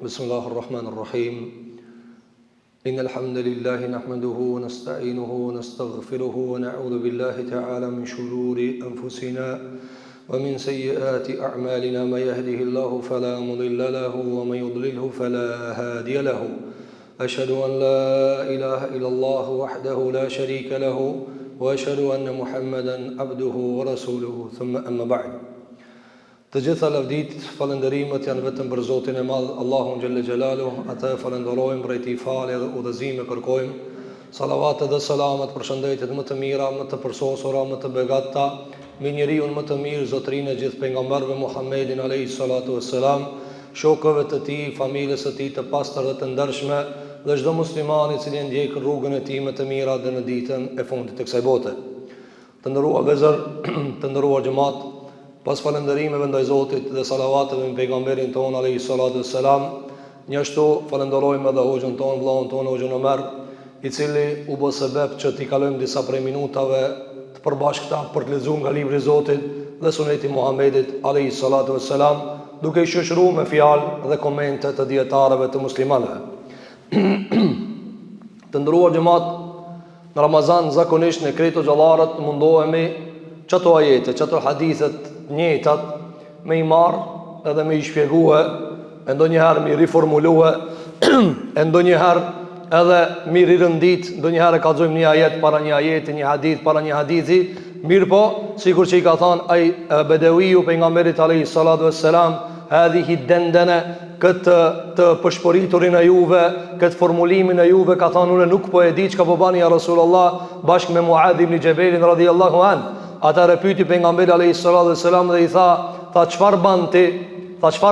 بسم الله الرحمن الرحيم إن الحمد لله نحمده ونستعينه ونستغفره ونعوذ بالله تعالى من شرور أنفسنا ومن سيئات أعمالنا ما يهده الله فلا مضل له ومن يضلله فلا هادي له أشهد أن لا إله إلا الله وحده لا شريك له وأشهد أن محمدا عبده ورسوله ثم أما بعد. Të gjitha lavdit, falënderimet janë vetëm për Zotin e Madh, Allahun xhelle xhelalu, atë falenderojmë, për ti falje dhe udhëzime kërkojmë. Salavatet dhe selamet për shëndetjet më të mira, më të përsosura, më të begata, me njeriu më të mirë, Zotrinë e gjithë pejgamberëve Muhammedin alayhi salatu wassalam, shokëve të tij, familjes së tij të pastër dhe të ndershme, dhe çdo musliman i cili ndjek rrugën e tij më të mirë dhe në ditën e fundit të kësaj bote. Të nderuar vëllezër, të nderuar xhamat, pas falënderimeve ndaj Zotit dhe salavateve në pejgamberin ton alayhi salatu wassalam, njështu falenderojmë edhe hoxhën ton, vllahun ton, hoxhën Omer, i cili u bë sebeb që t'i kalojmë disa prej minutave të përbashkëta për të lexuar nga libri i Zotit dhe suneti Muhamedit alayhi salatu wassalam, duke i shoqëruar me fjalë dhe komente të dietarëve të muslimanëve. Të nderuar xhamat, në Ramazan zakonisht ne kreto xhallarët mundohemi çato ajete, çato hadithet njëtat me i marë edhe me i shpjegue, e ndonjëherë me i riformulue, e ndonjëherë edhe me i rirëndit, ndonjëherë e kallëzojmë një ajet para një ajeti, një hadith para një hadithi, mirë po, sikur që i ka thanë ai Bedewiu pejgamberit alayhi salatu wassalam, hadhihi dendene, këtë të pëshporiturin e juve, këtë formulimin e juve, ka thanë unë nuk po e di çka po bani ja Rasulullah bashkë me Muadh ibn Jabelin radhiyallahu an. Ata repyti pejgamberi alayhi salatu wassalam dhe i tha çfarë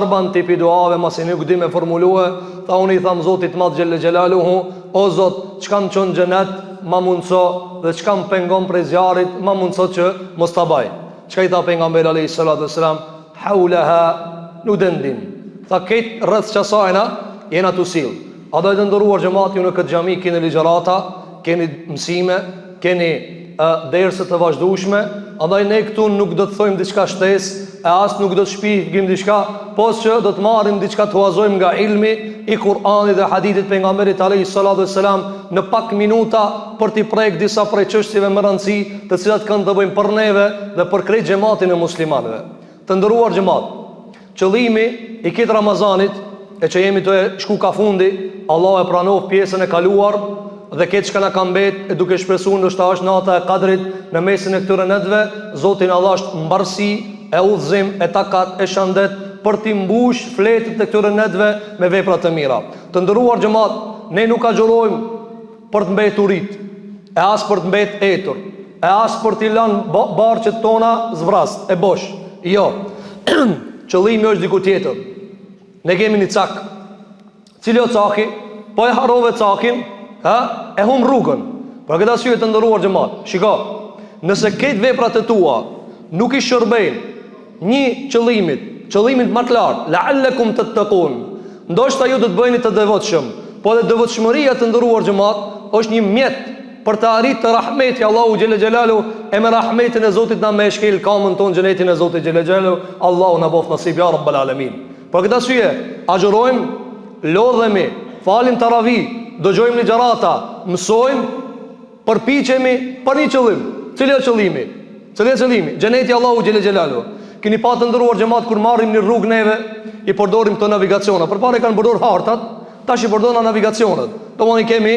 ban ti pi duave masi nuk di me formulue. Tha unë i tham Zotit madh xhelle xhelaluhu, o Zot, çka më çon xhenet ma mundso dhe çka më pengon prej zjarrit ma mundso që mos ta baj. Çka i tha pejgamberi alayhi salatu wassalam? Haulaha nudendin. Tha këtë rreth çasajna jena tu sill. A do të nderuar xhamat, ju në këtë xhami keni ligjërata, keni mësime, keni dersë të vazhdueshme, andaj ne këtu nuk do të thojmë diçka shtesë, e as nuk do të shpifim diçka, pos që do të marrim diçka të huazojmë nga ilmi i Kur'anit dhe hadithit pejgamberit alayhi salatu wassalam në pak minuta për t'i prek disa prej çështjeve më rëndësi, të cilat kanë të bëjnë për neve dhe për krejt xhamatin e muslimanëve. Të nderuar xhamat, qëllimi i këtë Ramazanit e që jemi të shku ka fundi, Allah e pranov pjesën e kaluar dhe këtë që ka në kam bet e duke shpresuar ndoshta është nata e Kadrit në mesin e këtyre netëve, Zotin Allah është mbarsi, e udhëzim, e takat, e shandet për t'i mbush fletët e këtyre netëve me vepra të mira. Të nderuar xhamat, ne nuk agjërojmë për të mbeturit, e as për të mbet etur, e as për t'i lënë barqet tona zvrast, e bosh. Jo. Qëllimi është diku tjetër. Ne kemi një cak. Cili o caki? Po e harrove cakin, e hum rrugën. Për këtë arsye të nderuar xhamat, shiko, nëse këtë veprat e tua nuk i shërbejnë një qëllimit më të lartë, la'allakum tattaqun, ndoshta ju do të bëheni të devotshëm. Po dhe devotshmëria të nderuar xhamat është një mjet për të arritur rahmeti Allahu xhelle xhelalu, e me rahmetin e Zotit na më shkel kamën ton xhenetin e Zotit xhelle xhelalu. Allahu na bof nasib ya rabbal alamin. Për këtë arsye agjërojmë, lodhemi, falim taravih, dëgjojmë ligjërata, mësojmë, përpiqemi për një qëllim. Cili është qëllimi? Xheneti Allahu xhelle xhelalu. Keni pa të nderuar xhamat kur marrim një rrugë neve, i përdorim këto navigaciona. Përpara kanë përdor hartat, tash i përdorna navigacionet. Domthoni kemi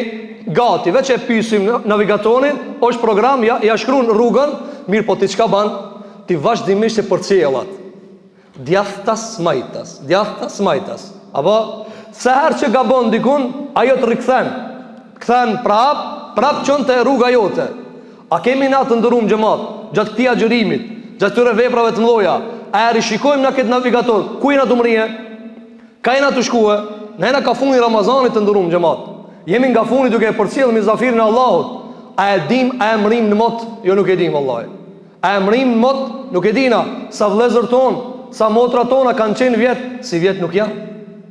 gati, veç e pyesim navigatorin, është program, ja shkruan rrugën, mirë po ti çka ban? Ti vazhdimisht e përcjellat. Djathtas majtas. Apo sa herë që gabon dikun, ajo të rikthen. Kthen prap çon te rruga jote. A kemi na të ndërum xhamat gjatë këtij agjërimit, gjatë këtyre veprave të mëdha, a e rishikojmë na këtë navigator? Ku jena të mrije? Ka jena të shkue? Ne na ka fundi Ramazanit të ndërum xhamat. Jemi nga fundi duke e përcjellë mizafirin e Allahut. A e dim, a e mrim në mot? Jo, nuk e dim vallahi. A e mrim në mot? Nuk e dina. Sa vëllezër ton, sa motra tona kanë qenë vjet, si vjet nuk janë.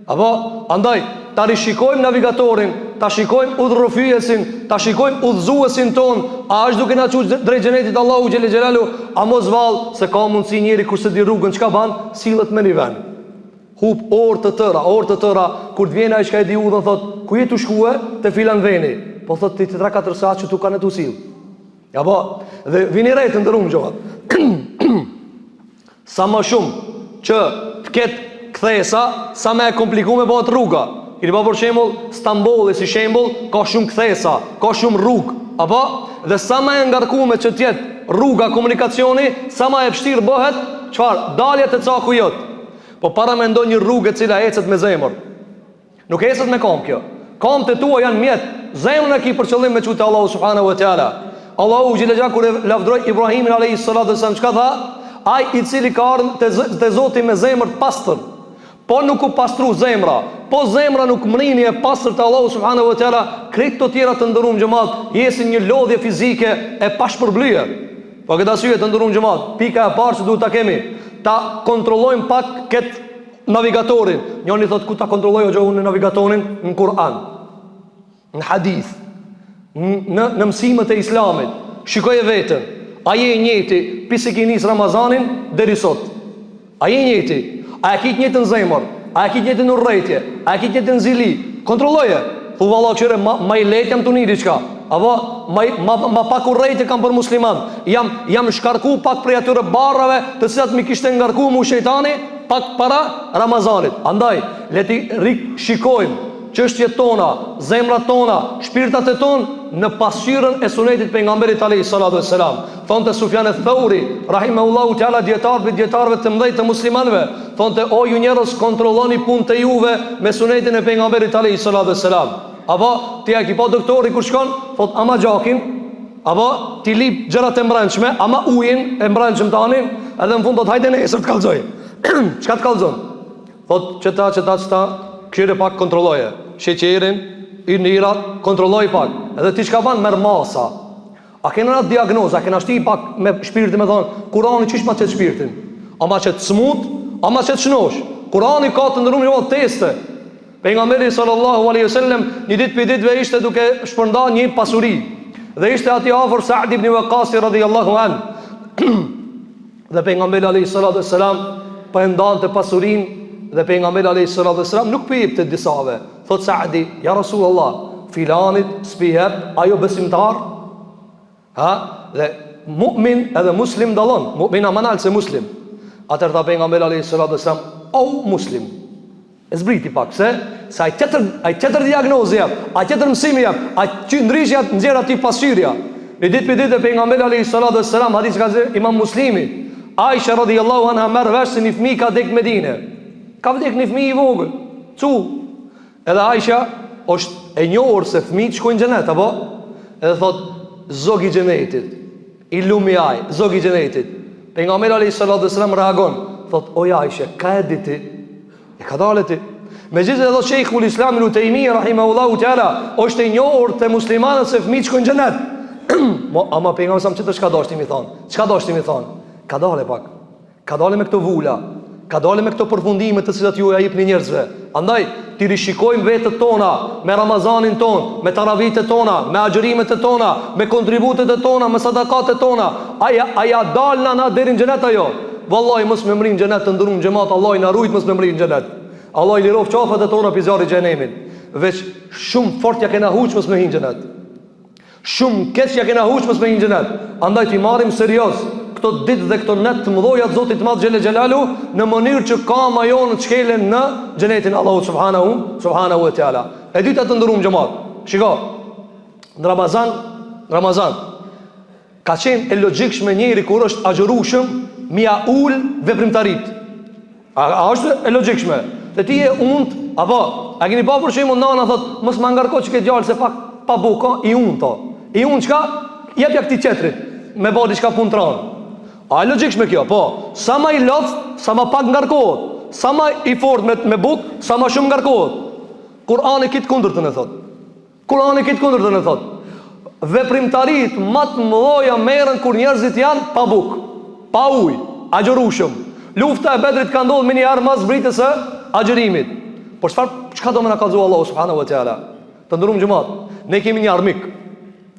Apo andaj ta rishikojmë navigatorin, ta shikojmë udhërrëfyesin, ta shikojmë udhëzuesin ton, a është duke na çuar drejt xhenetit Allahu xhelle xhelalu, a mos vallë se ka mundsi njëri kurse di rrugën çka ban, sillet me një vend. Hub orë të tëra, kur të vjen ai që ka e di udhën thot, ku je tu shkue? Te filan veni. Po thot ti 3-4 saat që tu kanë tu sill. Ja po, dhe vini rejt të ndërum gjohat. Sa më shumë që të ketë kthesa, sa më e komplikuar bëhet rruga. Keni pa për shembull Stambolli si shembull, ka shumë kthesa, ka shumë rrugë. Apo dhe sa më e ngarkuar që të jetë rruga komunikacioni, sa më e vështirë bëhet çfarë? Dalja te caku jot. Po para me ndonjë një rrugë e cila ecet me zemër. Nuk ecet me kam kjo. Kamët e tua janë mjet. Zemrën e ki për qëllim me çutë Allahu subhanahu wa taala. Allahu xhelalu kur e lavdroi Ibrahimin alayhis salatu wasalam, çka tha? Ai i cili ka ardhur te Zoti me zemër të pastër. Po nuk u pastru zemra. Po zemra nuk mrini e pastër te Allahu subhanahu wa taala, krejt të tjera të ndërum xhamat, jesin një lodhje fizike e pashpërblyer. Po këtë arsye të ndërum xhamat, pika e parë që duhet ta kemi, ta kontrollojmë pak këtë navigatorin. Njëri thot ku ta kontrolloj hoxha unë navigatorin? Në Kur'an, në hadith, në mësimet e Islamit. Shikoje veten. A je i njëjti pisi ke nis Ramazanin deri sot? A je i njëjti? A e ke të njëjtën zemër? A e ke të njëjtën urrëtie? A e ke të njëjtën zili? Kontrolloje. Thu valla qëre ma i lehtë jam tuni diçka. Apo ma pak urrëtie kam për musliman. Jam shkarku pak prej atyre barrave të cilat më kishte ngarkuar mu shejtani pak para Ramazanit. Andaj leti shikojmë çështjet tona, zemrat tona, shpirtat e tonë në pasqyrën e sunetit pejgamberit alayhi salatu wassalam. Thonte Sufjan al-Thauri rahimahullahu taala, dietarëve të mëdhej të muslimanëve, thonte o ju njerëz, kontrolloni punët e juve me sunetin e pejgamberit alayhi salatu wassalam. Apo ti a ki pa doktori kur shkon, thot ama gjakin, apo ti lip gjërat e mbrëmshme, ama ujin e mbrëmshëm tani, edhe në fund do të hajde nesër të kallzoj. Çka të kallzon? Thot çeta këshire pak kontrolloje. Sheqerin, inirat, kontrolloj pak. Edhe ti çka ban merr masa. A kena atë diagnozë, a kena shti pak me shpirtin me thonë, Kurani çish ma çet shpirtin? Ama çet smut, ama çet shnosh. Kurani ka të ndërruar një teste. Pejgamberi sallallahu alaihi wasallam një ditë për ditëve ishte duke shpërndar një pasuri. Dhe ishte aty afër Sa'd ibn Waqqas radhiyallahu an. Dhe pejgamberi alaihi salatu wassalam po e ndante pasurinë. Dhe pejgamberi alayhis salam nuk pyet të disave. Thot Saadi, ja Rasulullah, filanit s'pi jep, ajo besimtar? Ha? Dhe mu'min edhe muslim dallon. Mu'min amanal se muslim. Atëherë tha pejgamberi alayhis salam, o muslim. E zbriti pak se ai tjetër diagnozë jap, ai tjetër mësimi jap, ai ndrishja nxjerr aty pasqyrja. Në ditë për ditë pejgamberi alayhis salam, hadith ka Imam Muslimi, Aisha radhiyallahu anha merr vesh se një fëmijë ka dek në Medinë. Ka vdek një fëmijë i vogël. Edhe Aisha është e njohur se fëmijët shkojnë në xhenet, apo? Edhe thot zogi i xhenetit, i lumjaj, zogi i xhenetit. Pejgamberi alayhis salam reagon, thot o Aisha, ka e di ti? E ka dalë ti? Megjithëse edhe Sheikhul Islam Ibn Taymiyyah rahimahullahu taala është e njohur te muslimanët se fëmijët shkojnë në xhenet. Ama pejgamberi sa çfarë çka dashti mi thon? Çka dashti mi thon? Ka dalë pak. Ka dalë me këto vula. Ka dalë me këto përfundime të cilat ju ja jepni njerëzve. Andaj ti rishikojmë vetët tona me Ramazanin ton, me taravitet tona, me agjërimet e tona, me kontributet e tona, me sadakatet tona. Aja dalna na deri në xhenet ajo. Vallahi mos më mrin në xhenet të ndërum xhamat, Allah na rujt mos më mrin në xhenet. Allah i lirof qafat e tona pizarri xhenemit. Veç shumë fort ja kena huç mos më hin xhenet. Shumë keq ja kena huç mos më hin xhenet. Andaj ti marrim serioz këto ditë dhe këto net të mëdhoja të Zotit Madh Xhelel Xhelalu në mënyrë që kama jonë të shkelen në xhenetin Allahu subhanahu wa taala. E dyta të ndërum xhamat. Shiko. Në Ramazan ka qenë e logjikshme njëri kur është agjërueshëm mia ul veprimtarit. A është e logjikshme? Se ti e unt, apo a keni pa për shembull nana thot mos ma ngarko që ke djalë se pak pa buka i unto. I unt çka? Jep ja këtij çetrit me bë diçka puntron. A e logjikshme kjo? Po, sa ma i lodh, sa ma pak ngarkohet. Sa ma i fort me buk, sa ma shumë ngarkohet. Kurani kitë kundërtën e thot. Kurani kitë kundërtën e thot. Veprimtarit më të mëdha merren kur njerëzit janë pa buk, pa ujë, agjërueshëm. Lufta e Bedrit ka ndodhur me një armë mas britës së agjërimit. Por çka do më na kallëzoi Allahu subhanahu wa taala? Të ndërum xhamat. Ne kemi një armik.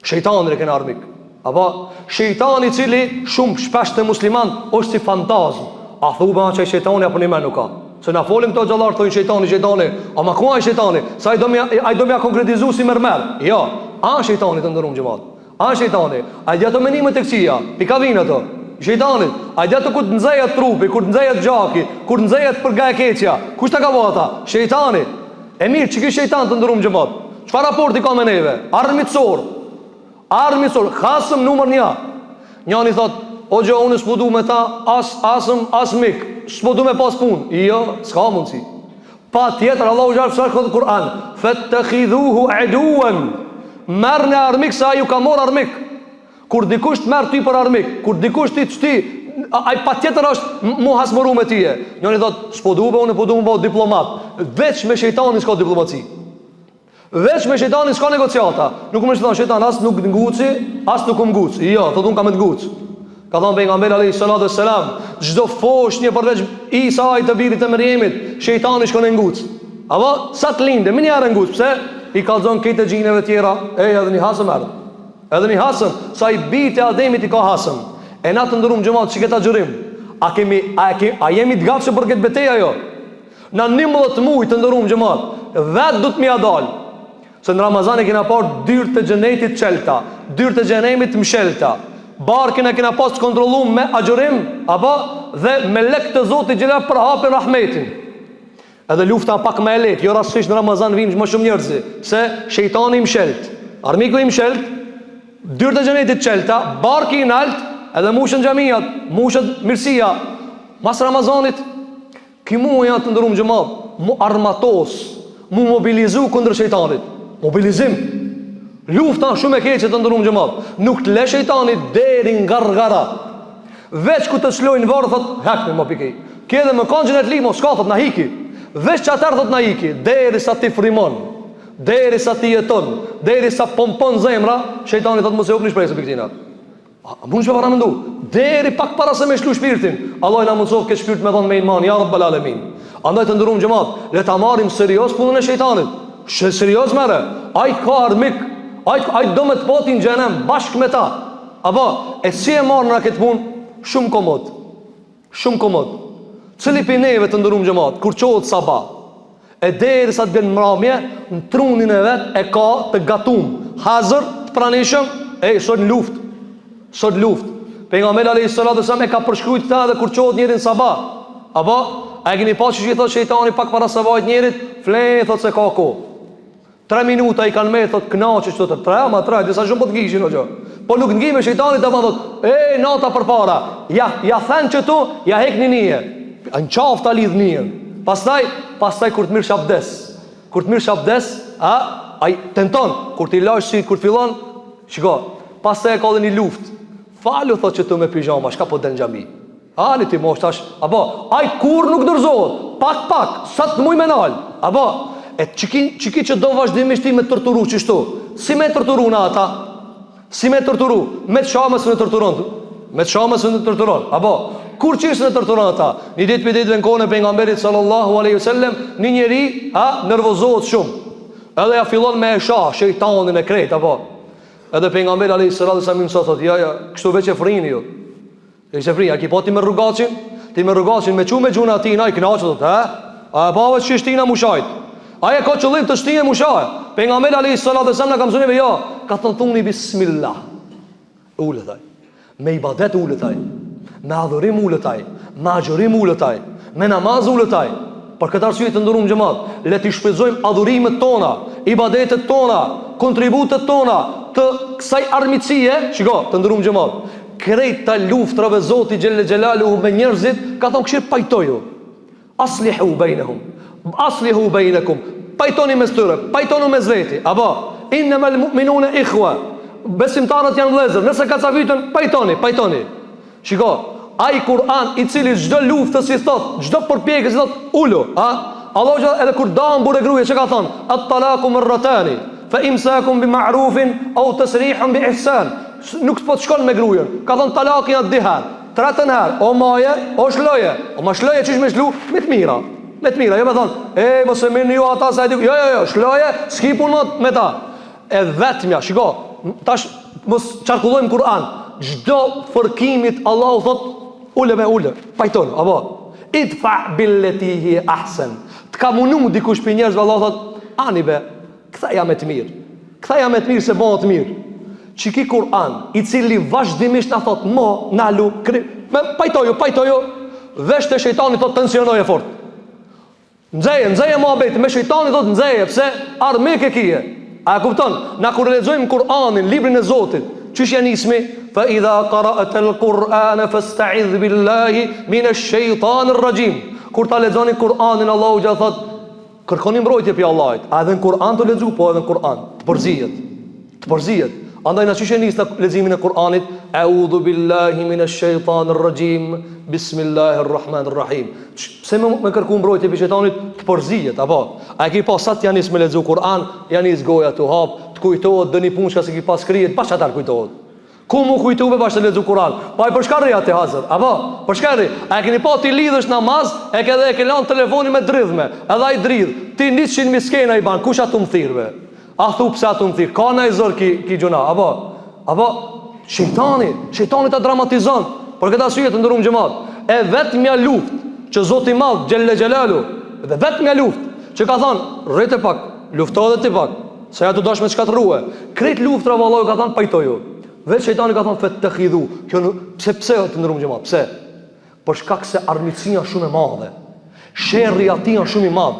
Shejtani e kanë armik. Apo shejtani i cili shumë shpesh te musliman është si fantazm. A thuba që shejtani apo një nuk ka. Se na folin këto xhallar thonë shejtani, ama ku ai shejtani? Sa ai do mja konkretizu si mermer. Jo, a shejtani të ndërum xhamat. A shejtani, ai dia të menimet tek xhia. I ka vinë ato. Shejtanit, ai dia të kur të nxehet trupi, kur të nxehet gjaki, kur të nxehet përga e keqja. Kush ta ka vënë ata? Shejtani. E mirë, çka shejtan të ndërum xhamat. Çfarë raporti ka me neve? Armiqsor. Armiqsor, hasëm numër 1. Njani thot, o gjë, unë s'po du me ta as mik, s'po du me pas pun. Jo, s'ka mundsi. Pa tjetër, Allahu xhallahu fshat këtë Kur'an, fattakhidhuhu aduwan. Merrni armik sa ju ka marr armik. Kur dikush të merr ty për armik, kur dikush ti ai patjetër është mu hasmëru me tije. Njani thot, s'po du be, unë po du me bëu diplomat. Veç me shejtanin s'ka diplomaci. Veç me shejtanin s'ka negociata. Nuk më thon shejtan as nuk nguci, as nuk nguc. Jo, thot unë kam të nguc. Ka thënë pejgamberi alayhis salatu wassalam, çdo foshnjë përveç Isa i të birit të Meriemit, shejtani shkon e nguc. Apo sa të lindë, më njëherë nguc, pse? I kallzon këtë xhineve tjera, edhe një hasëm erdh. Edhe një hasëm, sa i bitë Ademit i ka hasëm. E na të ndërum xhamat, çka ta xhurim? A jemi të gatshëm për këtë betejë ajo? Në 11 muaj të ndërum xhamat, vet do të më dal. Se në Ramazan e kena parë dyrë të xhenetit çelta, dyrë të xhenemit mshelta. Barkën e kena pas të kontrolluar me agjërim, apo dhe me lek të Zotit xhelal për hapën rahmetin. Edhe lufta pak më e lehtë, jo rastësisht në Ramazan vinë më shumë njerëz, se shejtani i mshelt, armiku i mshelt, dyrë të xhenetit çelta, barki i nalt, edhe mushën xhamiat, mushët mirësia. Mas Ramazanit, ki muaj të ndërum xhamat, mu armatos, mu mobilizu kundër shejtanit. Mobilizim. Lufta shumë e keqe të ndërum xhamat. Nuk të le shejtanit deri nga gargara. Veç ku të çlojnë varr thot, hakni më pikë. Ke edhe më konjën e limo, s'ka thot na hiki. Veç çatar thot na hiki, derisa ti frymon, derisa ti jeton, derisa pompon zemra, shejtani thot mos e hopni shpresën pikëtina. A mund të para mendu? Deri pak para se me shlu shpirtin. Allah na mëson këtë shpirt me dhon me iman, ya rabbal alamin. Andaj të ndërum xhamat, le ta marrim serios punën e shejtanit. Serios merre. Ai ka armik. Ai do me të poti në xhenem bashkë me ta. Apo e si e marrën na këtë punë? Shumë komod. Shumë komod. Cili për neve të ndërum xhamat, kur qohet sabah, e derisa të bën mramje, në trunin e vet e ka të gatum, hazër, të pranishëm, sot në luftë. Sot luft. Pejgamberi alayhis salatu wasallam e ka përshkruajtur ta edhe kur çohet njëri në sabah. Apo a e keni pasur që i thot shejtani pak para sabahit njërit, fle thot se ka kohë. 3 minuta i kanë me thot kënaqesh çto 3, disa shumë po të ngishin ajo. Po nuk ngi me shejtanit apo thot, nata përpara. Ja thën që tu, ja hekni nije. An qafta lidh nijen. Pastaj kur të mirësh abdes. Kur të mirësh abdes, ai tenton kur ti lash si kur fillon, shiko, pastaj e ka dhe një luftë. Falu thot që tu me pijama, shka po den xhami. Ali ti mosh tash, apo ai kur nuk dorëzohet, pak, sa të muj me nal. Apo çiki që do vazhdimisht ti me torturu çështu. Si me torturu na ata? Si me torturu? Me shamës në torturon. Me shamës në torturon. Apo kur çisën e torturon ata? Një ditë për ditën e kohën e pejgamberit sallallahu alaihi wasallam, një njeri nervozohet shumë. Edhe ja fillon me shah shejtanin e kret, apo edhe pejgamberi alayhis salatu wasallam më thotë, ja, kështu veç e frini ju. E se frini, a ki po ti me rrugaçin? Ti me rrugaçin me çu me xhuna ti na i kënaqet thotë, a pa veç shtina mushajt. Ai ka qëllim të shtinë mushaj. Pejgamberi alayhis salatu wasallam na ka mësuar jo, ka thënë bismillah. Ulët ai. Me ibadet ulët ai. Me adhurim ulët ai. Me agjërim ulët ai. Me namaz ulët ai. Për këtë arsye të ndërum xhamat, le të shpenzojmë adhurimet tona, ibadetet tona, kontributet tona të kësaj armiqësie, shiko, të ndërum xhamat. Krejta luftrave Zoti xhelle xhelaluhu me njerëzit, ka thonë këshir pajtoju. Aslihu bainahum. Aslihu bainakum. Pajtoni mes tyre, pajtonu mes veti. Apo innamal mu'minuna ikhwa. Besimtarët janë vëllezër. Nëse ka ca vytën, pajtoni. Shiko, ai Kur'an i cili çdo luftë si thot, çdo përpjekje si thot, ulu, Allahu edhe kur dam burrë gruaje çka ka thon, at-talaqu marratani, fa imsakum bi ma'rufin aw tasrihun bi ihsan. Nuk po të shkon me gruajen. Ka thon talaqi at dihan, 3 herë, o maje, o shloje. O ma shloje çish me shlu me të mira. Me të mira, jo me thon, mos e mirni ju ata sa jo, shloje, s'ki punë me ta. E vetmja, shiko, tash mos çarkullojmë Kur'an. Çdo fërkimit Allahu thot ule, pajton, apo idfa billeti hi ahsen. Të ka munu dikush për njerëzve, Allah thot, ani be, këthaja me të mirë. Këthaja me të mirë se bëhet mirë. Që ki Kur'an, i cili vazhdimisht na thot, mo, nalu, pajtoju, vesh të shejtani thot, tensionoje fort. Nxeje muhabet, me shejtani thot nxeje, pse armik e kije. A e kupton? Na kur lexojmë Kur'anin, librin e Zotit, çish janë ismi? Fa idha qara'ta al-Qur'ana fasta'idh billahi minash shaitanir rajim. Kur ta lexoni Kur'anin, Allahu ja thot, kërkoni mbrojtje prej Allahut. A edhe në Kur'an të lexu, po edhe në Kur'an të përzihet. Andaj na çish nis leximin e Kur'anit, a'udhu billahi minash shaitanir rajim, bismillahir rahmanir rahim. Pse më kërku mbrojtje prej shejtanit të përzihet, apo? A e ke pas sa të janis me lexu Kur'an, janis goja të hap, të kujtohet dëni punëshka se ki pas krijet, pas çatar kujtohet. Ku mu kujtuve bashkë të lexu Kur'an? Pa i përshkarri atë hazër, apo? Përshkarri, a e keni pa ti lidhësh namaz, e ke lanë telefonin me dridhme, edhe ai dridh. Ti 100 miskena i ban, kush atu më thirrve? A thu pse atu më thirr? Ka na i zor ki gjuna, apo shejtani ta dramatizon. Por këtë arsye të ndërum xhamat, e vetmja luftë që Zoti i Madh xhelle xhelalu, dhe vetmja luftë që ka thonë rritë pak, lufto edhe ti pak, se ja të dosh me shkatërrua. Kret luftra vallahu ka thonë pajtoju. Vetë shejtani ka thonë fetakhidhu. Kjo pse të ndërum xhamat? Pse? Për shkak se armiqësia shumë e madhe. Sherrri aty është shumë i madh.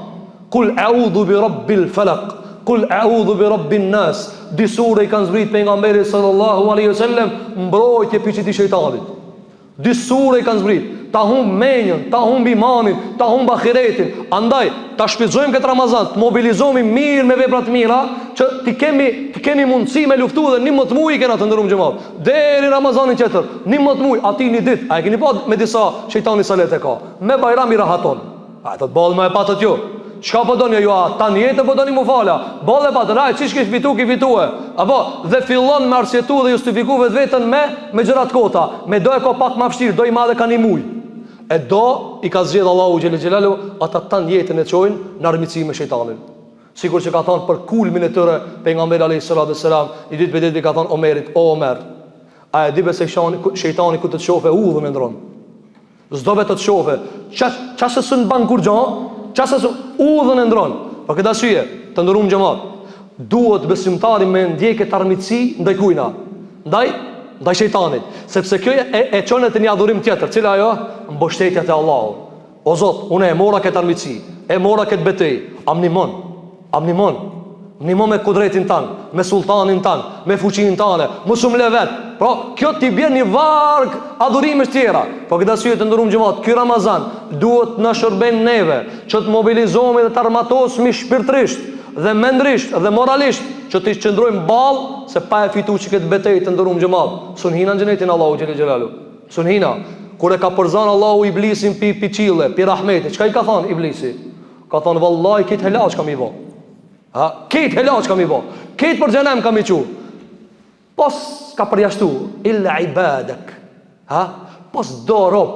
Kul a'udhu bi rabbil falaq. Kul a'udhu bi rabbin nas. Disure i kanë zbrit pejgamberi sallallahu alaihi wasallam mbrojtje prej çiti shejtanit. Disure i kanë zbrit, ta humb menjën, ta humb imanin, ta humb ahiretin. Andaj ta shpëzojmë këtë Ramazan, të mobilizohemi mirë me vepra të mira, që ti kemi mundësi me luftu dhe 11 muaj kena të ndërum xhamat. Deri Ramazanin tjetër, 11 muaj, aty një ditë, a e keni pa me disa shejtani salet e ka. Me Bajram i rahaton. A të ballë më e patët ju. Çka po doni ju ta jetë po doni mu fala. Bolle pa draj, çish ke fitue. Apo dhe fillon me arsyetu dhe justifiku vetveten me gjëra të kota. Me do e ka pak më vështirë, do i madhe kanë i muj. E do i ka zgjedh Allahu xhelel xhelalu ata tan jetën e çojnë në armiqësi me shejtanin. Sikur që ka thonë për kulmin e tyre pejgamberi alayhis salatu wassalam, i ditë për ditë ka thonë Omerit, o Omer, a e di pse shejtani ku të shohë udhën e ndron. S'do vetë të shohë. Çfarë s'un ban kur gjë? Çfarë udhën e ndron. Për këtë arsye, të ndërum xhamat, duhet besimtari me ndjekë të armiqësi ndaj kujna, ndaj shejtanit, sepse kjo e çon në një adhurim tjetër, cila ajo mbështetja te Allahu. O Zot, unë e mora këtë armiqësi, e mora këtë betejë, amnimon me kudretin tan, me sultanin tan, me fuqinë tane, mos u mlevet. Pra, kjo ti bën një varg adhurimesh tjera. Po këtë arsye të ndërum xhamat, ky Ramazan duhet na shërben neve që të mobilizohemi dhe të armatosemi shpirtërisht dhe mendrisht dhe moralisht që të qëndrojmë ballë se pa e fituar që këtë betejë të ndërum xhamat. Sunhina në xhenetin Allahu xhelel xhelalu. Sunhina kur e ka përzan Allahu iblisin pi qille, pi rahmetit. Çka i ka thënë iblisi? Ka thënë vallahi këtë helaç kam i bë. Këtë helaç kam i bë. Këtë për xhenem kam i çu. Pos ka përjashtu illa ibadak. Pos do rob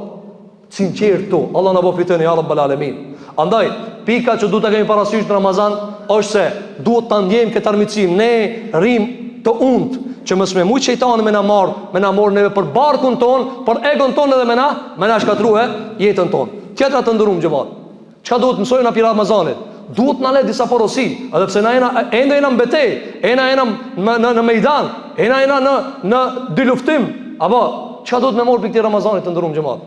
sinqert tu. Allah na bëj fitën ya rabbal alamin. Andaj pika që duhet ta kemi parasysh në Ramazan është se duhet ta ndjejmë këtë armiqësi. Ne rrim të unt që mos me mujt shejtani me na marr neve për barkun ton, për egon ton edhe me na shkatrua jetën ton. Tjetra të ndërum xhamat. Çka duhet mësojmë në Ramazanit? Duhet na le disa porosi, edhe pse na ende jena në betejë, jena në mejdan, jena në dy luftim. Apo çka duhet me marr pikë Ramazanit të ndërum xhamat?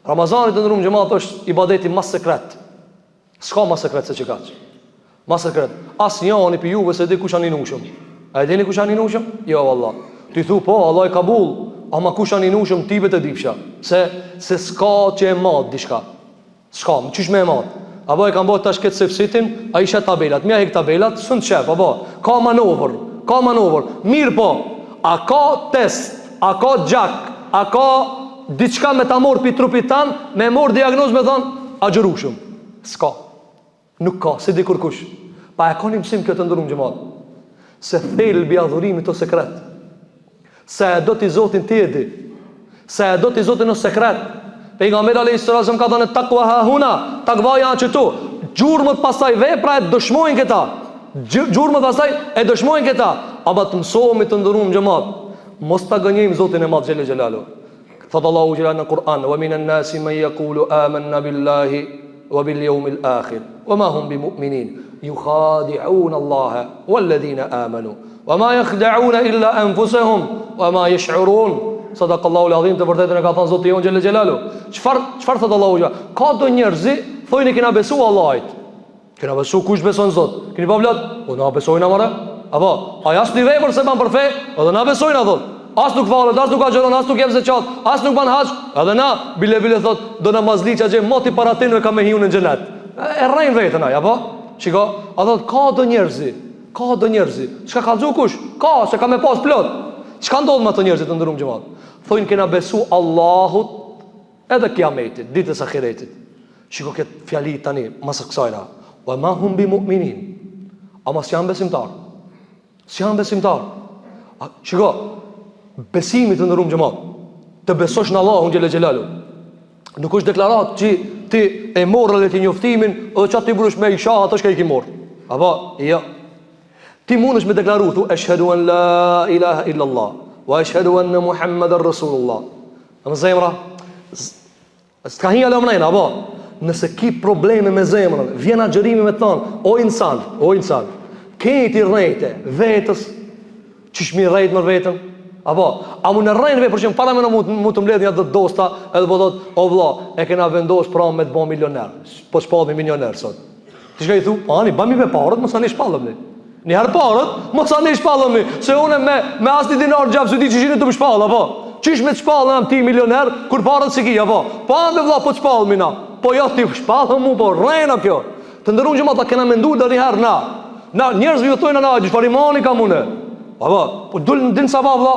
Ramazani të ndërum xhamat është ibadeti më sekret. S'ka më sekret se çka. Më sekret. Asnjëri për juve se di kush janë inushëm. A e dini kush janë inushëm? Jo vallah. Ti thu po, Allah e kabull, ama kush janë inushëm ti vetë dipsha. Se s'ka që e madh diçka. S'ka, më çish më e madh. Apo e kam bërë tash këtë sefsitin, a isha tabelat. Mja hek tabelat, sënë qef, apo ka manovër. Mirë po, a ka test, a ka gjak, a ka diçka me ta morë pi trupit tanë, me morë diagnoz me thonë, a gjërushëm. S'ka, nuk ka, si di kur kush. Pa e ka një mësim këtë ndërum xhamat. Se thelbi adhurimit o sekret. Se e do t'i Zotin ti e di. Se e do t'i Zotin o sekret. Pejgamberi alayhis salam ka thënë takwa ha huna, takvaja këtu. Gjurmët pastaj vepra e dëshmojnë këta. Gjurmët pastaj e dëshmojnë këta. Aba të mësohemi të ndërum xhamat. Mos ta gënjejmë Zotin e Madh xhelel xhelalu. Thot Allahu xhelal në Kur'an: "Wa minan nasi man yaqulu amanna billahi wa bil yawmil akhir wa ma hum bimu'minin yukhadi'un Allah wal ladhina amanu wa ma yakhda'un illa anfusahum wa ma yash'urun." Sadaqallahu al-azim, të vërtetën e ka thënë Zoti jon xhelal xhelalu. Çfarë thot Allahu xhelal? Ka do njerëzi thonë kena besu Allahit. Kena besu, kush beson Zot? Keni pa vlat? Po na besojnë amore? Apo, a jas një vepër se ban për fe? Edhe na besojnë ato. As nuk falet, as nuk agjeron, as nuk jep zeqat, as nuk ban hax. Edhe na bile thot do namazliça që moti para tenë ka me hiun në xhenet. E rrein veten ai, apo? Shiko, a thot ka do njerëzi. Çka ka xhu kush? Ka, se ka me pas plot. Çka ndodh me ato njerëzit të ndërum xhamat? Thonë kena besu Allahut edhe kiametit, ditës ahiretit. Shiko këtë fjali tani, masë kësajna: "Wa ma hum bimu'minin." Ama s'janë besimtar. Shiko, besimi të ndërum xhamat, të besosh në Allahun xhelal xhelalu, nuk është deklarat që ti e morrë ti njoftimin edhe çati brush me isha ato që i morr. Apo, jo. Ti mundesh me deklaru, thu ashhadu an la ilaha illa Allah wa ashhadu anna Muhammadar Rasulullah. Në zemra s'ka hi alomnejnë, apo? Nëse ki probleme me zemrën, vjen agjerimi me thonë: o insan, këti rrejte vetës, qysh mi rrejt më vetën? Apo, a mu në rrejnë vetë, për që më para me në mu të mbledh një dhe dosta, edhe po thot: o vlla, e kena vendos pra me të bo milioner, po shpallë milioner sot. Ti shka i thu: ani, bami me parët, mos ani shpallëm ni. Njëherë parët, mos ani shpallëm ni, se une me asni dinar gjabë, se di që shini të më shpallë, apo? Qish me të shpallë në ti milioner, kur parët si ki, apo? Po ande vlla, po të shpallë mina. Po jo ti shpallë mu, po rrejna kjo. Të ndërun që ma ta kena mendu dhe njëherë na njerëzve ju thojnë na, gjysh parimani ka mune. Po dullë në dinë sabah, vlla.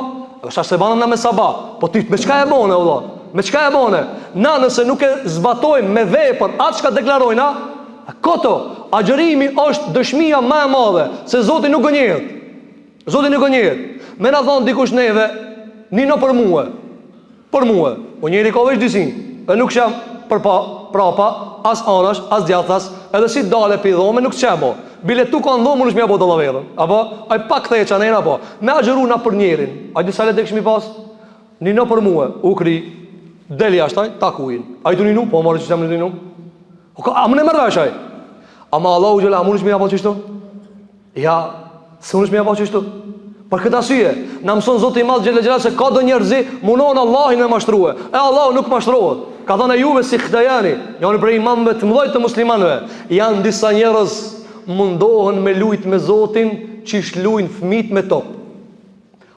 Shash se banëm na me sabah. Po ti me qka e bone, vlla? Me qka e bone? Na nëse nuk e zbatojmë me vepër atë qka deklarojna, koto, agjerimi është dëshmia më e madhe se Zoti nuk gënjehet. Me na thonë dikush neve: "Nino për mua." Po njeri ka veç disin, e nuk shem prapa, as anash, as djathas, edhe si dale pi dhome, nuk qebo. Bile tu ka në dhomë, nuk shmja bo të laverën. Apo, aj pak thej që anena, apo. Me agjeru na për njerin. Aj disa let e këshmi pas? Nino për mua, u kri, deli ashtaj, takujin. Aj tu ninu? Po, marrë që qëmë ninu? A më në mërvesh aj? Ama Allahu gjela, a më në shmi apo qështu? Ja, se më në shmi apo qështu? Për këtë asyje, në mëson Zotë i Madh xhelal se ka do njerëzi munon Allahin me mashtruhe. E Allahu nuk mashtrohet. Ka thënë Juve si Khdajani, janë prej imamëve të mëdhtë të muslimanëve. Janë disa njerëz mundohen me lujt me Zotin, qish lujnë fëmit me top.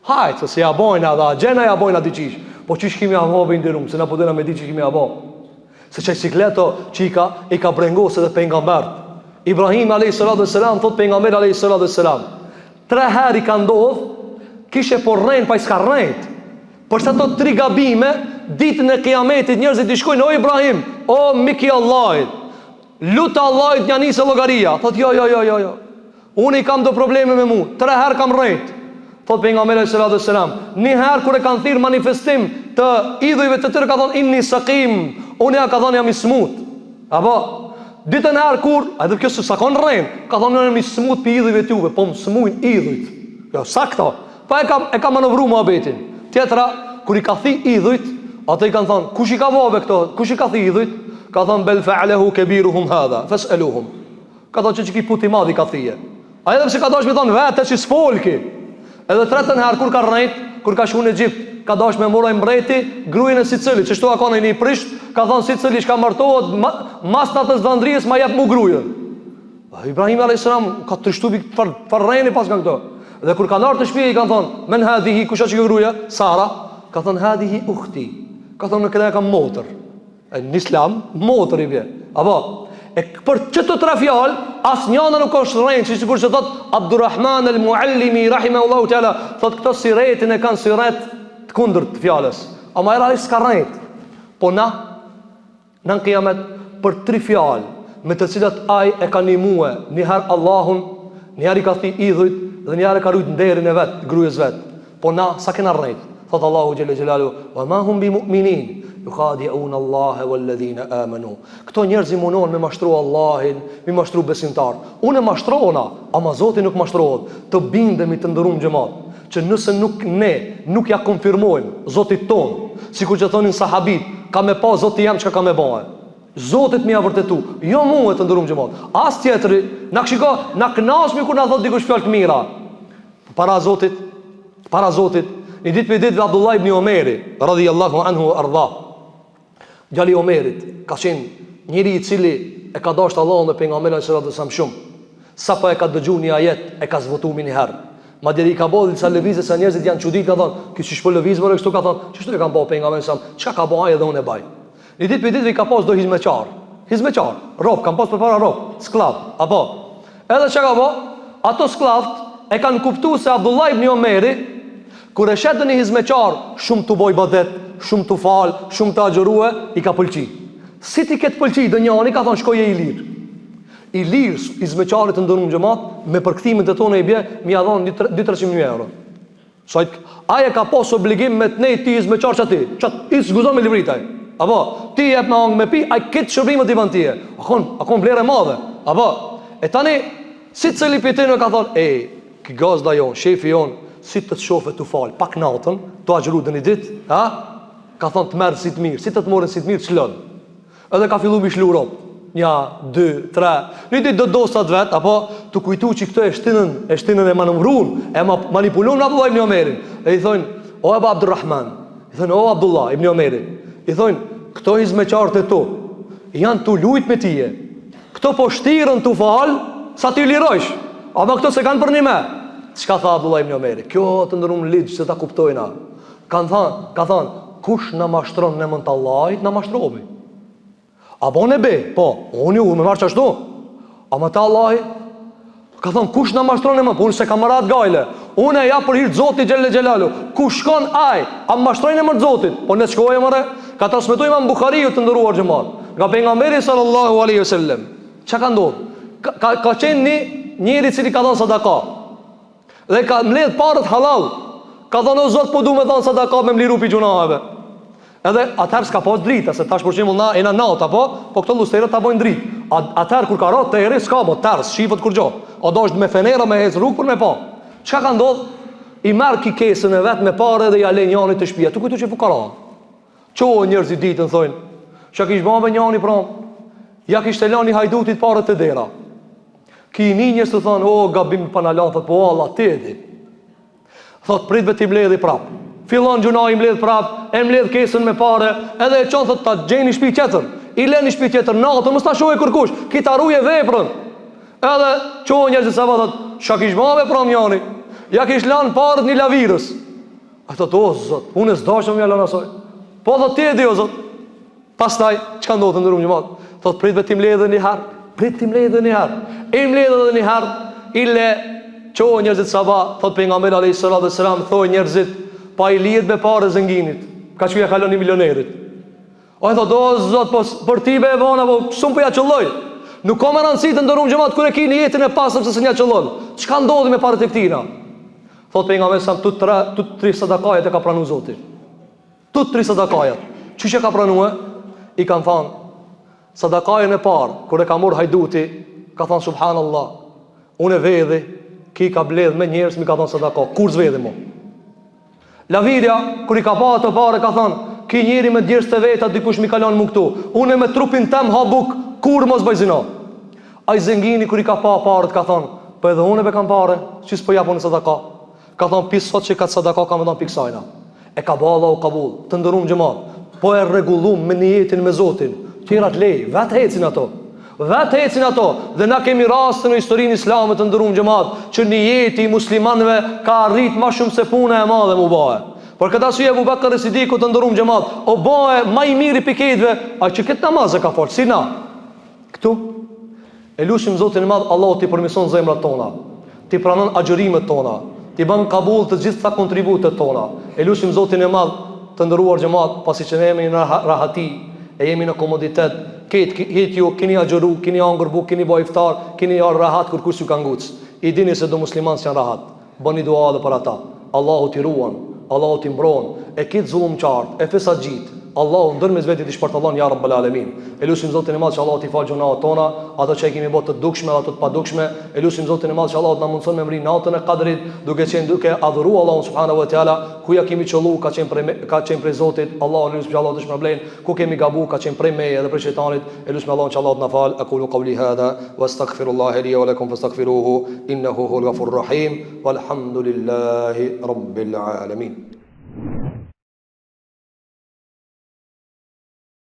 Hajtë, se ja bojnë adha, gjena ja bojnë ati qish. Po qish kimi avobe indirum, se na po dena me di që kimi avobe. Se që sikleto që i ka brengos edhe pejgambert. Ibrahim a.s. thot pejgamber a.s. 3 herë i ka ndodh, kishe po rrejnë pa i s'ka rrejt. Përsa to 3 gabime, ditën e kiametit njerëzit i shkojnë: o Ibrahim, o miki Allahit, lutë Allahit një njëse logaria. Thot jo, unë i kam do probleme me mu, 3 herë kam rrejt. Thot pejgamberi sallallahu alaihi wasallam, një herë kur e kanë thirr manifestim të idhujve të tërë, ka thonë inni saqim, unë ja ka thonë jam i smut. Apo ditën herë kur, a dhe kjo sa kanë rrejnë, ka thonë jam i smut për idhujve të juve, po më smujnë idhujt. Jo, sakta. Pa e ka manovru muhabetin. Tjetra, kur i ka thi idhujt, ato i kanë thonë: kush i ka vove këto? Kush i ka thi idhujt? Ka thonë: bel fa'alehu kebiruhum hadha fas'aluhum. Ka thonë që ki puti madhi ka thije. A edhe pse ka dash me thonë vete që s'folki. Edhe 3 herë kur ka rrejt, kur ka shku në Egjipt, ka dash me moroj mbreti gruajën e Sicilit, që shtu ka në një prisht, ka thonë Sicili shka martohet, mas natës vandrijës ma jep mu grujën. Ibrahim a.s. ka të rishtu për rrejni pas ka këto. Dhe kur ka nërë të shpije, i kanë thonë: men hadhihi, kusha që gruja? Sara. Ka thonë: hadhihi ukhti. Ka thonë: në këta e kam motër. Në islam, motër i vje. Apo, për qëto 3 fjallë, as njëna nuk është rrejnë, që sikur që thot Abdurrahman el-Muallimi, rahimahullahu ta'ala, thot këto siretin e kanë siret të kundër të fjallës. Ama e rrejnë s'ka rrejnë. Po na në kiamet, për 3 fjallë, me të cilat aj e ka një muë, njëherë Allahun, njëherë i ka thi idhujt, dhe njëherë ka rujt nderin e vetë, grujës vetë. Po na, sa kena rrejnë? Thot Allahu gjele gjelalu: wa ma hum bi mu'minin yukhadi'un Allahe walladhina amanu. Këto njerëz i munon me mashtru Allahin, me mashtru besimtar. Unë mashtrona, ama Zoti nuk mashtrohet. Të bindemi të ndërum xhamat, që nëse nuk ja konfirmojmë Zotit ton Sikur që thonin sahabit, ka me pa Zoti jam çka ka me bëhe. Zotit më ia vërtetu, jo mua të ndërum xhamat. As tjetri, na shiko, na knasmi kur na thot dikush fjalë të mira. Para Zotit, një ditë për ditë Abdullah ibn Omeri, radhiyallahu anhu ardha. Djali Omerit ka qenë njëri I cili e ka dashur Allahun dhe pejgamberin sallallahu alaihi wasallam shumë. Sapo e ka dëgjuar një ajet, e ka zvotuar një herë. Madje I ka bëu disa lëvizje sa njerëzit janë çudit, ka thonë, "Ky çish po lëviz më kështu", ka thonë, "Çështu e kanë bëu pejgamberi sallallahu alaihi wasallam, çka ka bëu ai edhe unë e baj." Një ditë për ditë I ka pas do hizmeçar, rob, kanë pas përpara rob, sklav, apo. Edhe çka ka bëu? Ato sklavt e kanë kuptuar se Abdullah ibn Omeri kur e shet një hizmeçar shumë të boj ibadet, shumë të fal, shumë të agjërue, I ka pëlqi. Si ti ketë pëlqi do njëri, ka thonë shkoje I lirë. I lirë, hizmeçarit të ndërum xhamat, me përkthimet e tona I bie, më ia dhon 2-300.000 euro. Sajt, aje ka pas obligim me të nejt ti hizmeçar çati. I zguzon me livritaj. Apo, ti jep me hang me pi, ai këtë shërbimet I ban tije. Akon vlerë e madhe. Apo, e tani, si cili pitinu ka thonë, ki gazda jon, shefi jon, si të shofe të falë, pak natën, të agjëru dhe një ditë, ka thonë të merë si të mirë, si të morën si të mirë, çlën. Edhe ka fillu bishlu ropë, 1, 2, 3, një ditë do dosat vetë, apo të kujtu që këto e shtinën e manëmrun, e manipulun në Abdullah ibn Omerin. E I thonë, o Eba Abdurrahman, I thonë, o Abdullah ibn Omerin, I thonë, këto hizmeçarët e tu, janë të lujt me tije, këto po shtirën të falë, sa ti lirojsh, ama këto se kanë për një me. Çka tha Abdullah ibn Omeri? Kjo të ndërum ligj se ta kuptojna. Ka thonë, kush na mashtron në emën të Allahit, na mashtrobi. Apo ne be, po, unë me marr çashtu. Ama te Allahi, ka thonë, kush na mashtron në emën, po unë se kam marat gajle. Unë e ja për hir të Zotit xhelle xhelalu. Ku shkon ai? A mashtrojnë emër të Zotit? Po ne shkojmë more, ka transmetuar Imam Buhariu të ndëruar xhamat. Nga pejgamberi sallallahu alaihi wasallam. Çka ka ndodhur? Ka qenë njëri I cili ka dhënë sadaka. Dhe ka mbledh parët halal. Ka thonë o Zot, po du me dhënë sadaka me mliru pi gjunaheve. Edhe atëherë s'ka pas drita, se tash për shembull na e na naut apo, po këto lusterët ta bojnë dritë. Atëherë kur ka rrot te eri s'ka, mo ters, shifët kur gjë. O dosh me fenera me ec rrugë për me pa. Çka ka ndodhur? I marr kikesën e vet me parë dhe ja lën Janit të shtëpia. Tu kujtu që fukara. Ço njerëzit ditën thonë, çka kish bën Jani prom? Ja kishte lënë hajdutit parët te dera. Ki një njës të thonë, o, gabim pa në lanë, thot, po, Allah, ti e di. Thot, pritve ti mledhi prap. Filon gjuna I mledh prap, e mledh kesën me pare, edhe e qonë, thot, ta gjeni shpi tjetër. I leni shpi tjetër, natën, mës ta shohë kërkush, ki ta ruje veprën. Edhe, qonë njërës të sa thot, shka kish mave pram Jani, ja kish lanë parët një lavirës. A thot, o, Zot, unë e zdashëm mja lanë asoj. Po, thot, ti e di, o, Zot. Pastaj, që ka ndodhë të ndërum një matë? Thot, pritve ti mledhe një herë. Prit ti mledhe një herë. I mledhe dhe një herë. Ille qohë njerëzit sabah. Thot pejgamberi alayhis salam, thoi njerëzit, pa I lijet me pare zënginit. Ka që ja kalon një milionerit. O e thot, o Zot, po për ti be e vana, po shumë për ja qëlloj. Nuk ka më rëndësi të ndërum gjëmat kër e ki një jetin e pasëm se së një qëllon. Çka ndodhi me pare të këtina? Thot pejgamberi sa tu tri sadakajat e ka pranu Zoti. Tu tri sadakajat. Çish e ka pranue? I kanë thanë, sadakajën e parë, kër e ka mor hajduti, ka thonë subhanallah, unë e vedhi, ki ka bledh me njerës, mi ka thonë sadaka, kur zvedhi mo. Lavirja, kër I ka pa të pare, ka thonë, ki njeri me djerës të veta, dikush mi kalon mu këtu, unë me trupin tem ha buk, kur mos bëjzina. A I zëngini, kër I ka pa parët, ka thonë, po edhe unë e be kam pare, që s'po japon në sadaka. Ka thonë, pis sot që ka të sadaka, ka me thonë piksajna. E ka ba Allah u kabul, të ndërum gjëmat, po e regullum me një jetin me Zotin. Tjerat lej, vetë hecin ato. Vetë hecin ato. Dhe na kemi rastë në historinë Islamit të ndërum xhamat, që një jeti I muslimanëve ka arrit ma shumë se puna e madhe mu bahe. Por këta su Abu Bakr Sidiku të ndërum xhamat, o bahe ma I miri piketve, a që këtë namaz e ka falë, si na. Këtu, e lusim Zotin e madh, Allah ti përmison zemrat tona, ti pranon agjërimet tona, ti bën kabull të gjitha kontributet tona. E lusim Zotin e madh të ndëruar xhamat, pasi që ne jemi në rahati, e jemi në komoditet, këtë ju keni agjëru, keni angër buk, keni bë iftar, keni ar rahat kur kush ju ka nguc. I dini se do muslimanë janë rahat. Bëni dua edhe për ata. Allahu t'i ruan, Allahu t'i mbron, e këtë zullumçart, e fesaxhit, Allahu ndërmes vetit i shpërtallon ya rabbal alamin. Elusim Zotin e Madh që Allahu t'i falë gjunaat tona, ato që e kemi bërë të dukshme, ato të padukshme. Elusim Zotin e Madh që Allahu na mundson me mri natën e Qadrit, duke adhuruar Allahun subhanahu wa taala, ku ja kemi çollu ka qenë prej Zotit. Allahu elusim që Allahu të shpërblen, ku kemi gabu ka qenë prej meje dhe prej shejtanit. Elusim Allahun që Allahu të na fal. Aqulu qawli hadha wastaghfirullaha li wa lakum fastaghfiruhu innahu huwal ghafurur rahim. Walhamdulillahi rabbil alamin.